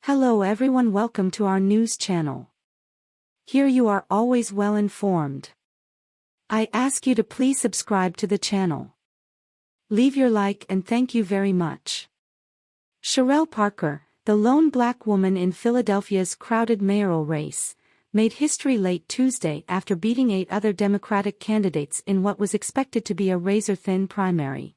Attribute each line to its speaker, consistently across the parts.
Speaker 1: Hello everyone, welcome to our news channel. Here you are always well informed. I ask you to please subscribe to the channel. Leave your like and thank you very much. Cherelle Parker, the lone black woman in Philadelphia's crowded mayoral race, made history late Tuesday after beating 8 other Democratic candidates in what was expected to be a razor-thin primary.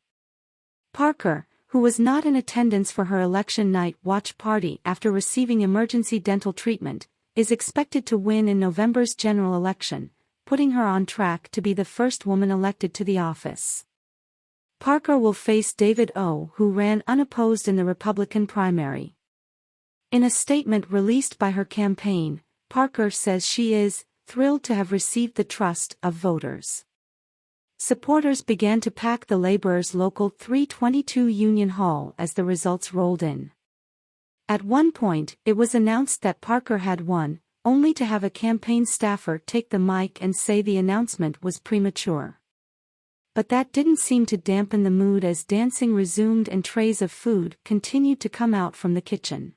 Speaker 1: Parker, who was not in attendance for her election night watch party after receiving emergency dental treatment, is expected to win in November's general election, putting her on track to be the first woman elected to the office. Parker will face David O., who ran unopposed in the Republican primary. In a statement released by her campaign, Parker says she is thrilled to have received the trust of voters. Supporters began to pack the laborers' local 322 Union Hall as the results rolled in. At one point, it was announced that Parker had won, only to have a campaign staffer take the mic and say the announcement was premature. But that didn't seem to dampen the mood as dancing resumed and trays of food continued to come out from the kitchen.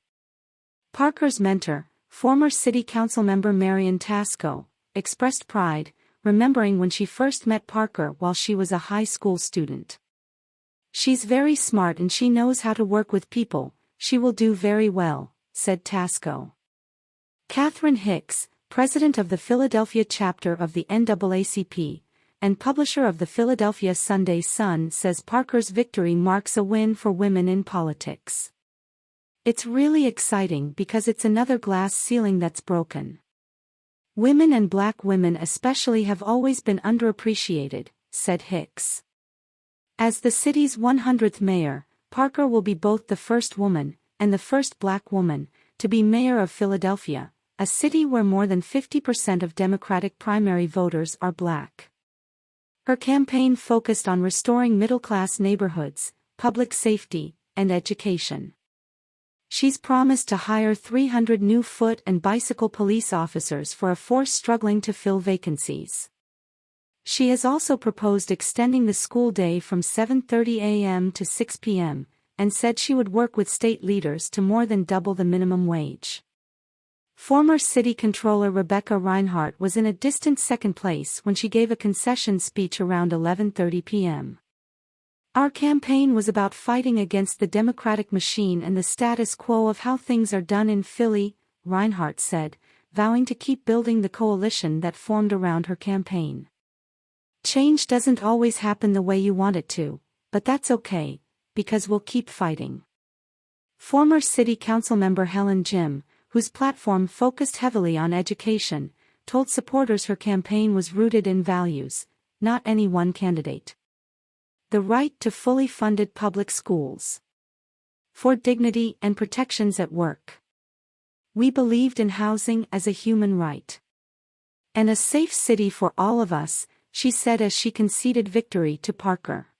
Speaker 1: Parker's mentor, former City Council member Marian Tasco, expressed pride, remembering when she first met Parker while she was a high school student. "She's very smart and she knows how to work with people, she will do very well," said Tasco. Catherine Hicks, president of the Philadelphia chapter of the NAACP, and publisher of the Philadelphia Sunday Sun, says Parker's victory marks a win for women in politics. "It's really exciting because it's another glass ceiling that's broken. Women and black women especially have always been underappreciated," said Hicks. As the city's 100th mayor, Parker will be both the first woman, and the first black woman, to be mayor of Philadelphia, a city where more than 50% of Democratic primary voters are black. Her campaign focused on restoring middle-class neighborhoods, public safety, and education. She's promised to hire 300 new foot and bicycle police officers for a force struggling to fill vacancies. She has also proposed extending the school day from 7:30 a.m. to 6 p.m., and said she would work with state leaders to more than double the minimum wage. Former City Controller Rebecca Reinhart was in a distant second place when she gave a concession speech around 11:30 p.m. "Our campaign was about fighting against the Democratic machine and the status quo of how things are done in Philly," Reinhart said, vowing to keep building the coalition that formed around her campaign. "Change doesn't always happen the way you want it to, but that's okay, because we'll keep fighting." Former City Council member Helen Jim, whose platform focused heavily on education, told supporters her campaign was rooted in values, not any one candidate. The right to fully funded public schools. For dignity and protections at work. We believed in housing as a human right. And a safe city for all of us, she said as she conceded victory to Parker.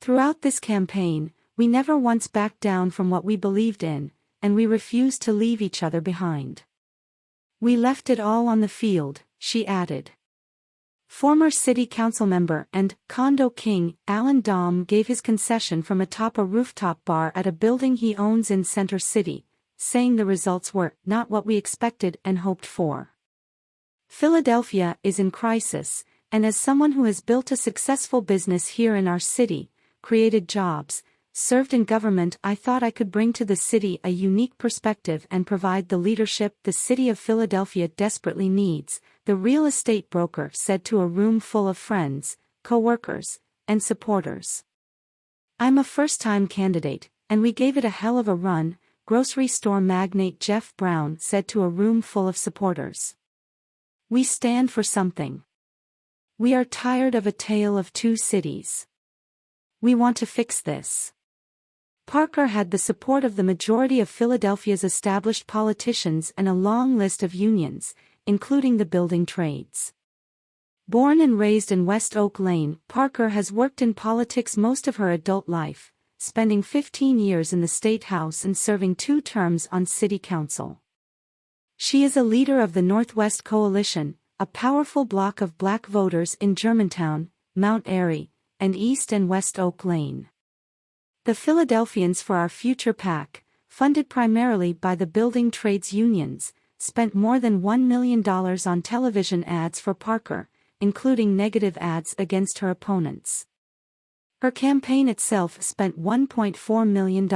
Speaker 1: "Throughout this campaign, we never once backed down from what we believed in, and we refused to leave each other behind. We left it all on the field," she added. Former City Council member and condo king Alan Dom gave his concession from atop a rooftop bar at a building he owns in Center City, saying the results were not what we expected and hoped for. "Philadelphia is in crisis, and as someone who has built a successful business here in our city, created jobs, served in government, I thought I could bring to the city a unique perspective and provide the leadership the city of Philadelphia desperately needs," the real estate broker said to a room full of friends, co-workers, and supporters. "I'm a first-time candidate, and we gave it a hell of a run," grocery store magnate Jeff Brown said to a room full of supporters. "We stand for something. We are tired of a tale of two cities. We want to fix this." Parker had the support of the majority of Philadelphia's established politicians and a long list of unions, including the building trades. Born and raised in West Oak Lane, Parker has worked in politics most of her adult life, spending 15 years in the State House and serving 2 terms on City Council. She is a leader of the Northwest Coalition, a powerful bloc of black voters in Germantown, Mount Airy, and East and West Oak Lane. The Philadelphians for Our Future PAC, funded primarily by the building trades unions, spent more than $1 million on television ads for Parker, including negative ads against her opponents. Her campaign itself spent $1.4 million.